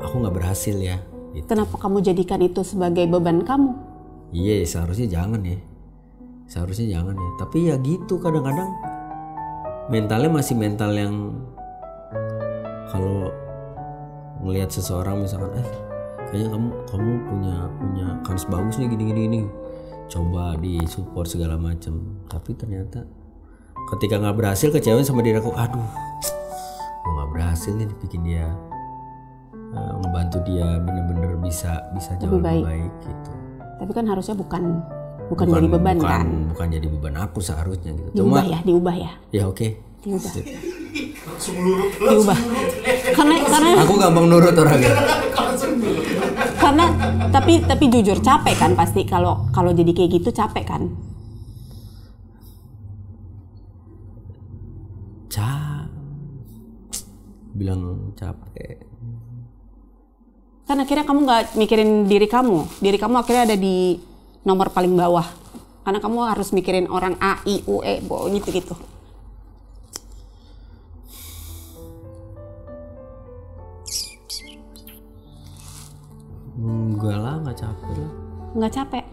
aku nggak berhasil ya. Gitu. Kenapa kamu jadikan itu sebagai beban kamu? Iya, seharusnya jangan ya. Tapi ya gitu, kadang-kadang mentalnya masih mental yang kalau ngelihat seseorang misalkan kayaknya kamu punya kans bagus nih gini. Coba di support segala macam. Tapi ternyata ketika nggak berhasil, kecewa sama diri aku. Gue nggak berhasil nih bikin dia ngebantu dia bener-bener bisa jauh lebih baik gitu. Tapi kan harusnya bukan jadi beban kan? Bukan jadi beban aku seharusnya gitu. Diubah ya. Ya oke. Diubah. Karena aku gampang nurut orangnya. Karena tapi jujur capek kan pasti kalau jadi kayak gitu capek kan? Bilang capek. Kan akhirnya kamu nggak mikirin diri kamu akhirnya ada di nomor paling bawah. Karena kamu harus mikirin orang A, I, U, E, gitu. Enggak lah, nggak capek lah. Nggak capek?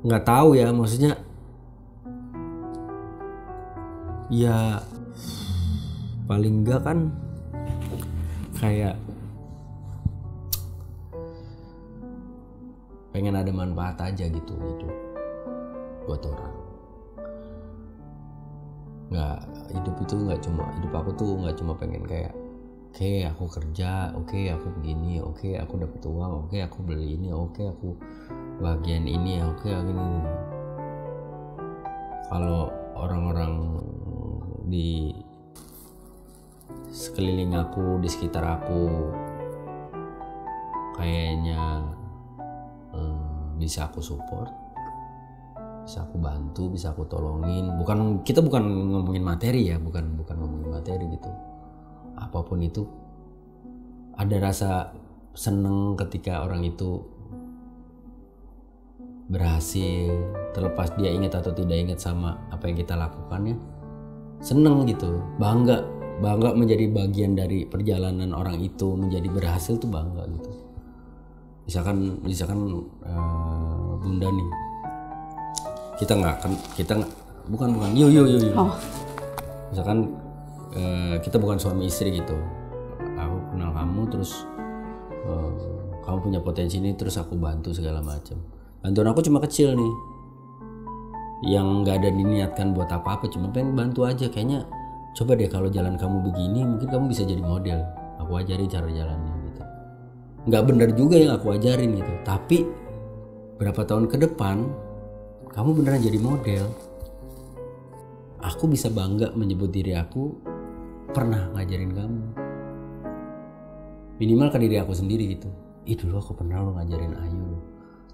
Nggak tahu ya, maksudnya. Ya paling enggak kan kayak pengen ada manfaat aja gitu hidup buat orang. Hidup aku tuh nggak cuma pengen kayak oke, aku kerja, oke, aku begini, oke, aku dapat uang, oke, aku beli ini, oke, aku bagian ini, oke, aku ini. Kalau orang-orang di sekeliling aku, di sekitar aku kayaknya bisa aku support, bisa aku bantu, bisa aku tolongin. Kita bukan ngomongin materi ya, bukan ngomongin materi gitu. Apapun itu, ada rasa seneng ketika orang itu berhasil, terlepas dia ingat atau tidak ingat sama apa yang kita lakukan ya. Seneng gitu, bangga menjadi bagian dari perjalanan orang itu, menjadi berhasil tuh bangga gitu. Misalkan Bunda nih, kita bukan Oh. Misalkan kita bukan suami istri gitu, aku kenal kamu terus kamu punya potensi ini, terus aku bantu segala macam. Bantuan aku cuma kecil nih, yang nggak ada diniatkan buat apa-apa, cuma pengen bantu aja. Kayaknya coba deh kalau jalan kamu begini, mungkin kamu bisa jadi model. Aku ajarin cara jalannya gitu. Nggak benar juga yang aku ajarin gitu, tapi berapa tahun ke depan kamu beneran jadi model. Aku bisa bangga menyebut diri aku pernah ngajarin kamu. Minimal ke diri aku sendiri gitu. Dulu aku pernah lo ngajarin Ayu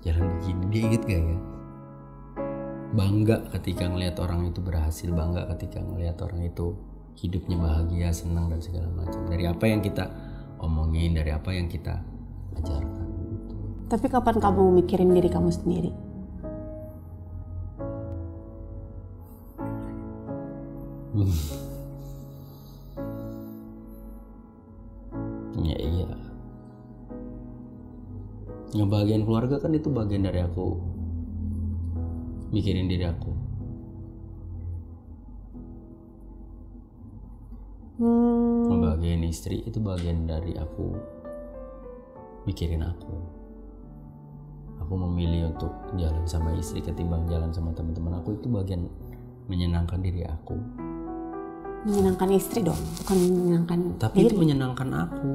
jalan begini, dia inget gak ya? Bangga ketika ngelihat orang itu berhasil, bangga ketika ngelihat orang itu hidupnya bahagia, senang dan segala macam. Dari apa yang kita omongin, dari apa yang kita ajarkan. Tapi kapan kamu mikirin diri kamu sendiri? Ya iya. Ngebahagiain keluarga kan itu bagian dari aku mikirin diri aku. Ngebahagiain istri itu bagian dari aku mikirin aku. Aku memilih untuk jalan sama istri ketimbang jalan sama teman-teman aku, itu bagian menyenangkan diri aku. Menyenangkan istri dong, bukan menyenangkan tapi diri. Itu menyenangkan aku,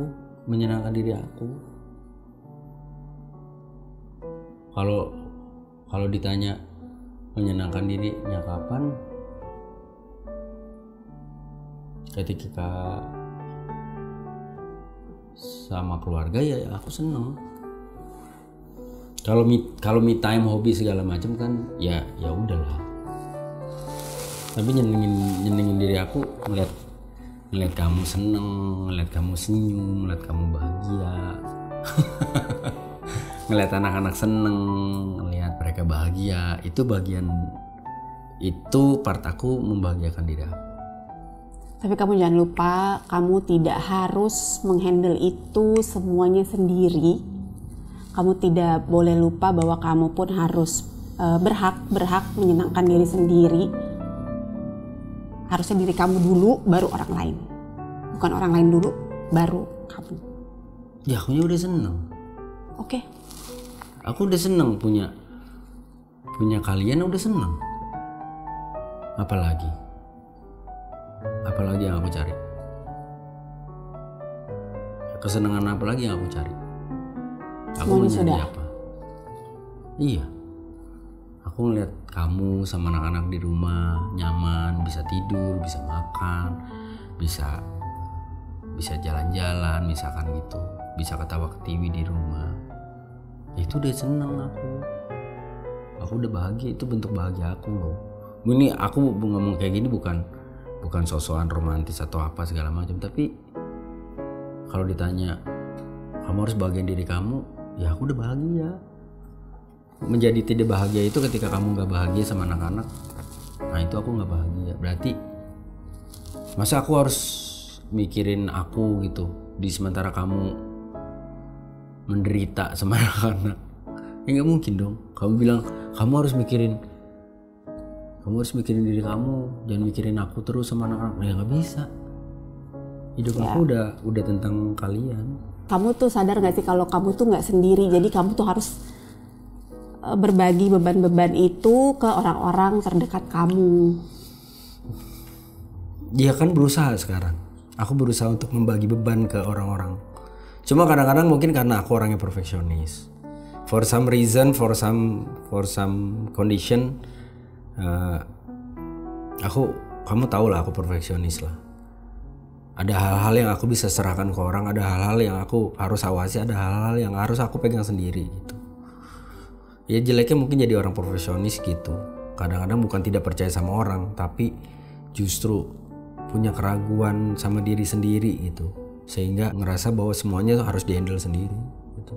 menyenangkan diri aku. Kalau ditanya menyenangkan dirinya kapan, ketika sama keluarga ya aku seneng. Kalau me time, hobi segala macam kan ya udahlah. Tapi nyenengin diri aku ngeliat kamu seneng, ngeliat kamu senyum, ngeliat kamu bahagia. Ngeliat anak-anak seneng, ngeliat mereka bahagia, itu part aku membahagiakan diri aku. Tapi kamu jangan lupa, kamu tidak harus menghandle itu semuanya sendiri. Kamu tidak boleh lupa bahwa kamu pun harus berhak menyenangkan diri sendiri. Harusnya diri kamu dulu, baru orang lain. Bukan orang lain dulu, baru kamu. Ya aku udah seneng. Oke. Aku udah seneng punya kalian, udah seneng. Apalagi yang aku cari. kesenangan apa lagi yang aku cari? Aku Semuanya mencari sudah. apa? Iya. Aku ngeliat kamu sama anak-anak di rumah nyaman, bisa tidur, bisa makan, bisa jalan-jalan misalkan gitu, bisa ketawa ke TV di rumah. Itu udah seneng aku udah bahagia, itu bentuk bahagia aku loh. Ini aku ngomong kayak gini bukan sosokan romantis atau apa segala macam, tapi kalau ditanya kamu harus bahagiain diri kamu, ya aku udah bahagia. Menjadi tidak bahagia itu ketika kamu gak bahagia sama anak-anak, nah itu aku gak bahagia. Berarti masa aku harus mikirin aku gitu di sementara kamu menderita sama anak-anak? Ya nggak mungkin dong. Kamu bilang kamu harus mikirin diri kamu, jangan mikirin aku terus sama anak-anak. Ya nggak bisa. Hidup aku udah tentang kalian. Kamu tuh sadar nggak sih kalau kamu tuh nggak sendiri, jadi kamu tuh harus berbagi beban-beban itu ke orang-orang terdekat kamu. Dia kan berusaha sekarang. Aku berusaha untuk membagi beban ke orang-orang. Cuma kadang-kadang mungkin karena aku orangnya perfeksionis. For some reason, for some condition, kamu tahu lah aku perfeksionis lah. Ada hal-hal yang aku bisa serahkan ke orang, ada hal-hal yang aku harus awasi, ada hal-hal yang harus aku pegang sendiri gitu. Ya jeleknya mungkin jadi orang profesionis gitu. Kadang-kadang bukan tidak percaya sama orang, tapi justru punya keraguan sama diri sendiri gitu, sehingga ngerasa bahwa semuanya harus dihandle sendiri gitu.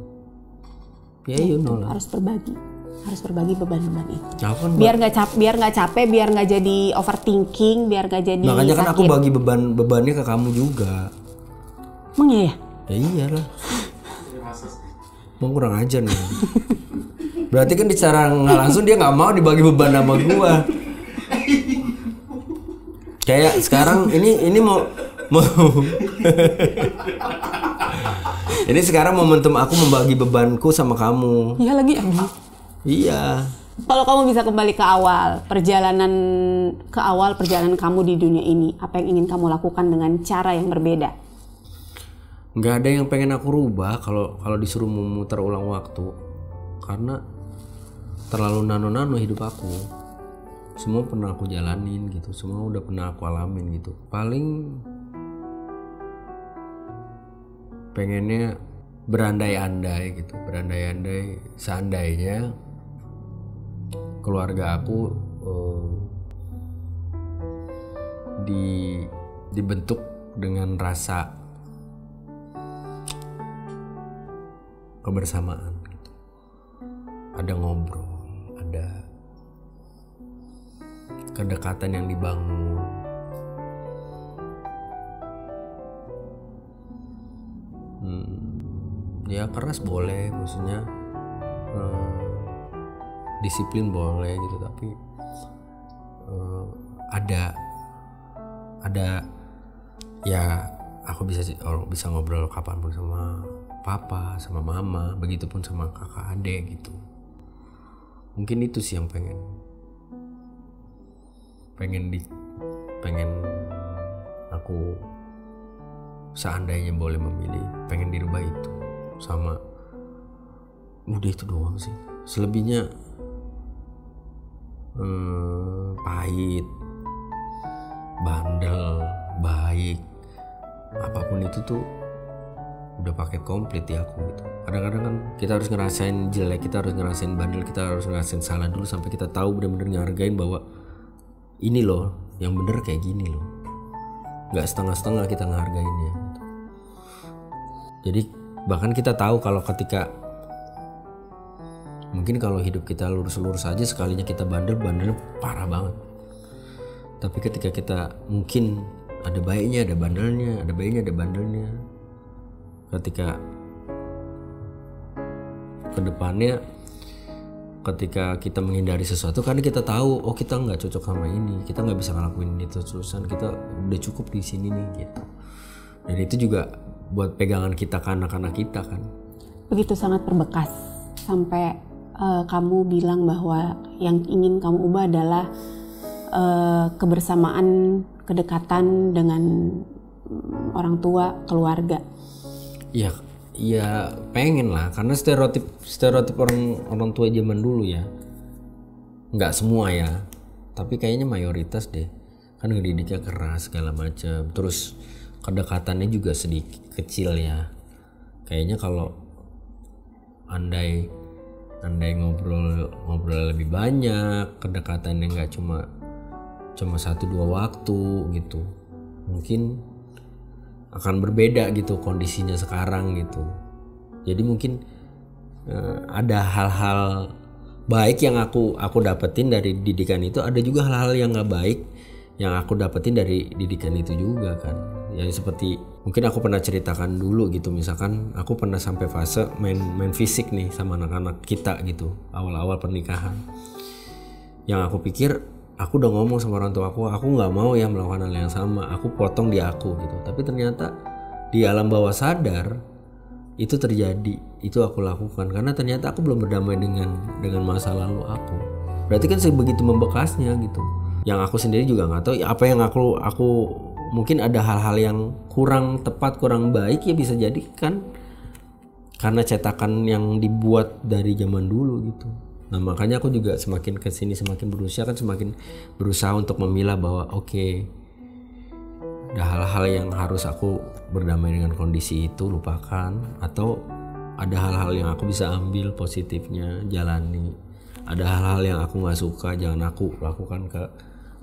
Ya Harus berbagi beban-beban itu. Kan biar nggak capek, biar nggak jadi overthinking, biar nggak jadi makanya kan aku sakit. bagi bebannya ke kamu juga. Emang ya? Ya iyalah. Mau kurang ajar nih. Berarti kan secara nggak langsung dia nggak mau dibagi beban sama gua. Kayak sekarang ini mau ini sekarang momentum aku membagi bebanku sama kamu. Iya lagi. Iya. Kalau kamu bisa kembali ke awal perjalanan kamu di dunia ini, apa yang ingin kamu lakukan dengan cara yang berbeda? Nggak ada yang pengen aku rubah kalau disuruh memutar ulang waktu, karena terlalu nano hidup aku. Semua pernah aku jalanin gitu, semua udah pernah aku alamin gitu. Paling pengennya berandai-andai gitu, seandainya keluarga aku dibentuk dengan rasa kebersamaan gitu. Ada ngobrol, ada kedekatan yang dibangun. Ya keras boleh, maksudnya disiplin boleh gitu, tapi ada ya aku bisa ngobrol kapanpun sama papa, sama mama, begitupun sama kakak adik gitu. Mungkin itu sih yang pengen aku seandainya boleh memilih, pengen dirubah itu. Sama udah itu doang sih. Selebihnya pahit, bandel, baik, apapun itu tuh udah paket komplit di aku gitu. Kadang-kadang kan kita harus ngerasain jelek, kita harus ngerasain bandel, kita harus ngerasain salah dulu sampai kita tahu benar-benar ngehargain bahwa ini loh yang bener kayak gini loh. Nggak setengah-setengah kita ngehargainnya gitu. Jadi bahkan kita tahu kalau ketika mungkin kalau hidup kita lurus-lurus aja, sekalinya kita bandelnya parah banget. Tapi ketika kita mungkin ada baiknya, ada bandelnya, ada baiknya, ada bandelnya. Ketika kedepannya, ketika kita menghindari sesuatu karena kita tahu kita nggak cocok sama ini, kita nggak bisa ngelakuin ini terus-terusan, kita udah cukup di sini nih gitu. Dan itu juga buat pegangan kita ke anak-anak kita kan. Begitu sangat berbekas sampai kamu bilang bahwa yang ingin kamu ubah adalah kebersamaan, kedekatan dengan orang tua, keluarga. Ya pengen lah, karena stereotip orang tua zaman dulu ya, nggak semua ya, tapi kayaknya mayoritas deh, kan ngedidiknya keras segala macam, terus kedekatannya juga sedikit kecil ya, kayaknya kalau andai ngobrol lebih banyak, kedekatannya nggak cuma 1-2 waktu gitu, mungkin akan berbeda gitu kondisinya sekarang gitu. Jadi mungkin ada hal-hal baik yang aku dapetin dari didikan itu, ada juga hal-hal yang nggak baik yang aku dapetin dari didikan itu juga kan. Yang seperti mungkin aku pernah ceritakan dulu gitu, misalkan aku pernah sampai fase main fisik nih sama anak-anak kita gitu awal-awal pernikahan. Yang aku pikir aku udah ngomong sama orang tua aku nggak mau ya melakukan hal yang sama, aku potong di aku gitu. Tapi ternyata di alam bawah sadar itu terjadi, itu aku lakukan karena ternyata aku belum berdamai dengan masa lalu aku. Berarti kan sebegitu membekasnya gitu. Yang aku sendiri juga nggak tahu apa yang aku mungkin ada hal-hal yang kurang tepat, kurang baik ya, bisa jadi kan karena cetakan yang dibuat dari zaman dulu gitu. Nah makanya aku juga semakin kesini semakin berusaha untuk memilah bahwa oke, ada hal-hal yang harus aku berdamai dengan kondisi itu, lupakan, atau ada hal-hal yang aku bisa ambil positifnya, jalani. Ada hal-hal yang aku nggak suka, jangan aku lakukan ke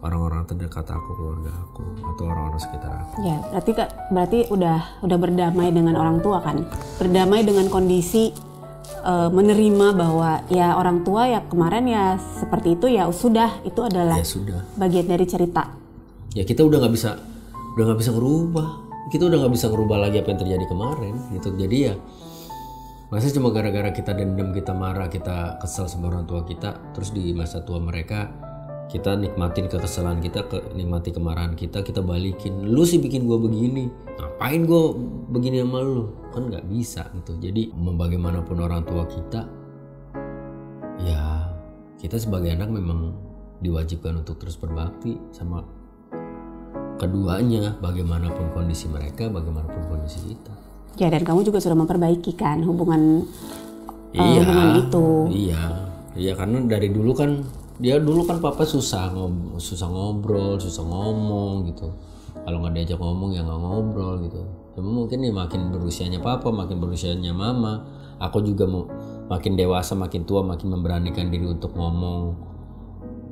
orang-orang terdekat aku, keluarga aku, atau orang-orang sekitar aku. Ya berarti udah berdamai dengan orang tua kan, berdamai dengan kondisi. Menerima bahwa ya orang tua ya kemarin ya seperti itu, ya sudah, itu adalah bagian dari cerita. Ya kita udah nggak bisa ngerubah, kita udah nggak bisa ngerubah lagi apa yang terjadi kemarin gitu. Jadi ya masa cuma gara-gara kita dendam, kita marah, kita kesel sama orang tua kita, terus di masa tua mereka kita nikmatin kekesalan kita, nikmati kemarahan kita balikin. Lu sih bikin gue begini, ngapain gue begini sama lu? Kan nggak bisa gitu. Jadi bagaimanapun orang tua kita, ya kita sebagai anak memang diwajibkan untuk terus berbakti sama keduanya, bagaimanapun kondisi mereka, bagaimanapun kondisi kita. Ya, dan kamu juga sudah memperbaiki kan hubungan itu. Iya, karena dari dulu kan papa susah ngobrol, susah ngomong gitu. Kalau nggak diajak ngomong ya nggak ngobrol gitu. Cuma mungkin nih makin berusianya papa, makin berusianya mama, aku juga makin dewasa, makin tua, makin memberanikan diri untuk ngomong.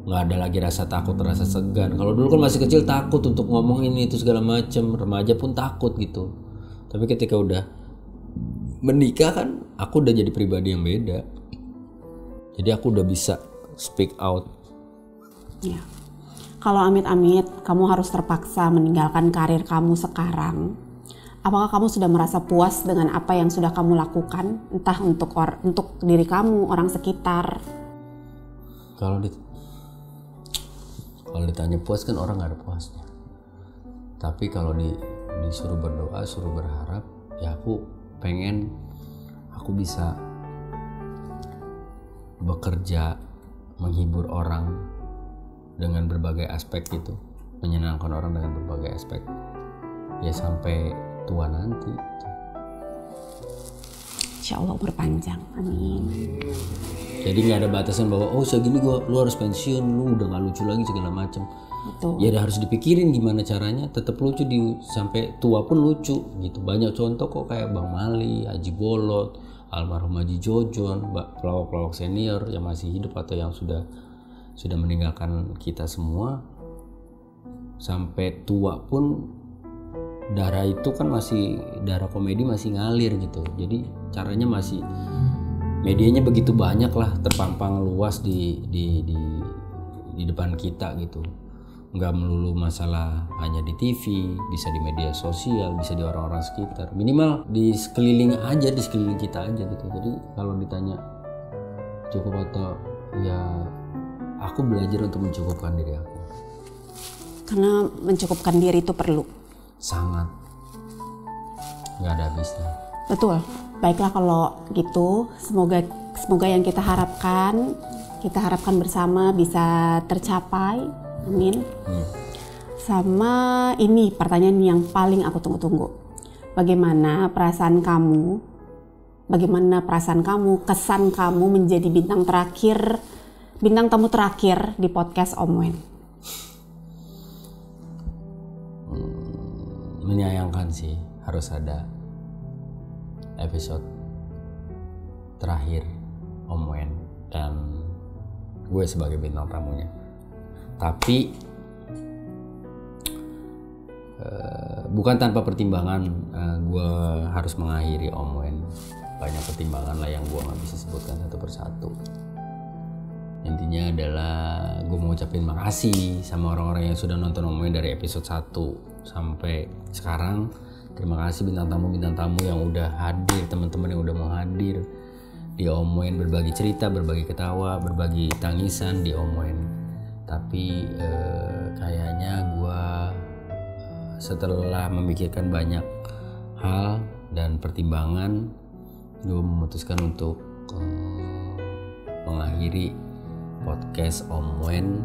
Nggak ada lagi rasa takut, rasa segan. Kalau dulu kan masih kecil takut untuk ngomong ini itu segala macam, remaja pun takut gitu. Tapi ketika udah menikah kan, aku udah jadi pribadi yang beda. Jadi aku udah bisa speak out. Ya. Kalau amit-amit kamu harus terpaksa meninggalkan karir kamu sekarang, apakah kamu sudah merasa puas dengan apa yang sudah kamu lakukan, entah untuk diri kamu, orang sekitar? Kalau ditanya puas kan orang nggak ada puasnya. Tapi kalau disuruh berdoa, suruh berharap, ya aku pengen aku bisa bekerja, menghibur orang dengan berbagai aspek gitu, menyenangkan orang dengan berbagai aspek, ya sampai tua nanti gitu. Insya Allah berpanjang, amin. Jadi nggak ada batasan bahwa segini lu harus pensiun, lu udah nggak lucu lagi segala macam. Ya harus dipikirin gimana caranya tetap lucu sampai tua pun lucu gitu. Banyak contoh kok kayak Bang Mali, Haji Bolot, almarhum Haji Jojon, pelawak-pelawak senior yang masih hidup atau yang sudah meninggalkan kita semua, sampai tua pun darah itu kan darah komedi masih ngalir gitu. Jadi caranya medianya begitu banyak lah, terpampang luas di depan kita gitu. Nggak melulu masalah hanya di TV, bisa di media sosial, bisa di orang-orang sekitar, minimal di sekeliling kita aja gitu. Jadi kalau ditanya cukup atau ya, aku belajar untuk mencukupkan diri aku. Karena mencukupkan diri itu perlu. Sangat. Nggak ada habisnya. Betul. Baiklah kalau gitu, semoga yang kita harapkan bersama bisa tercapai. Amin. Sama ini pertanyaan yang paling aku tunggu-tunggu. bagaimana perasaan kamu, kesan kamu menjadi bintang tamu terakhir di podcast Om Wen. Menyayangkan sih, harus ada episode terakhir Om Wen dan gue sebagai bintang tamunya. Tapi bukan tanpa pertimbangan gue harus mengakhiri Om Wen. Banyak pertimbangan lah yang gue gak bisa sebutkan satu persatu. Intinya adalah gue mau ucapin makasih sama orang-orang yang sudah nonton Om Wen dari episode 1 sampai sekarang. Terima kasih bintang tamu yang udah hadir, teman-teman yang udah mau hadir di Om Wen, berbagi cerita, berbagi ketawa, berbagi tangisan di Om Wen. Tapi kayaknya gue setelah memikirkan banyak hal dan pertimbangan, gue memutuskan untuk mengakhiri podcast Om Wen,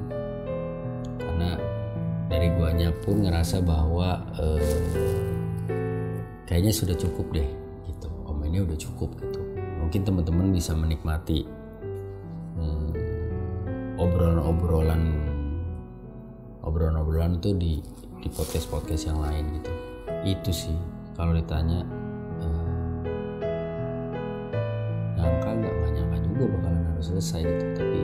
karena dari guanya pun ngerasa bahwa kayaknya sudah cukup deh gitu. Om Wen udah cukup gitu. Mungkin teman-teman bisa menikmati obrolan itu di podcast yang lain gitu. Itu sih kalau ditanya nyangka juga bakalan harus selesai gitu. Tapi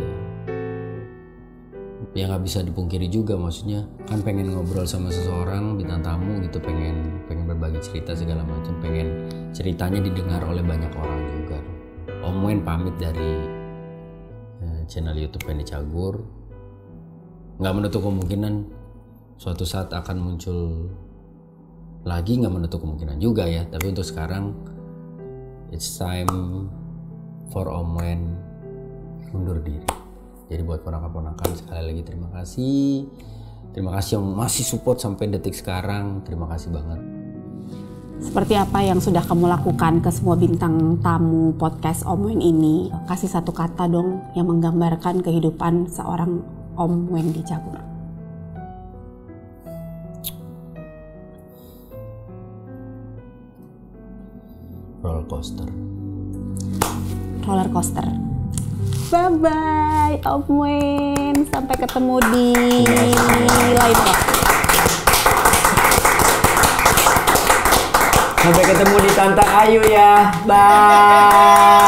ya nggak bisa dipungkiri juga, maksudnya kan pengen ngobrol sama seseorang bintang tamu gitu, pengen berbagi cerita segala macam, pengen ceritanya didengar oleh banyak orang juga. Om Wen pamit dari channel YouTube Penny Cagur, nggak menutup kemungkinan suatu saat akan muncul lagi, nggak menutup kemungkinan juga ya. Tapi untuk sekarang it's time for Om Wen mundur diri. Jadi buat ponakan-ponakan sekali lagi terima kasih yang masih support sampai detik sekarang. Terima kasih banget. Seperti apa yang sudah kamu lakukan ke semua bintang tamu podcast Om Wen ini? Kasih satu kata dong yang menggambarkan kehidupan seorang Om Wen di Cagur. Roller coaster. Bye bye Om Wen, sampai ketemu di lain waktu. Sampai ketemu di Tante Ayu ya. Bye.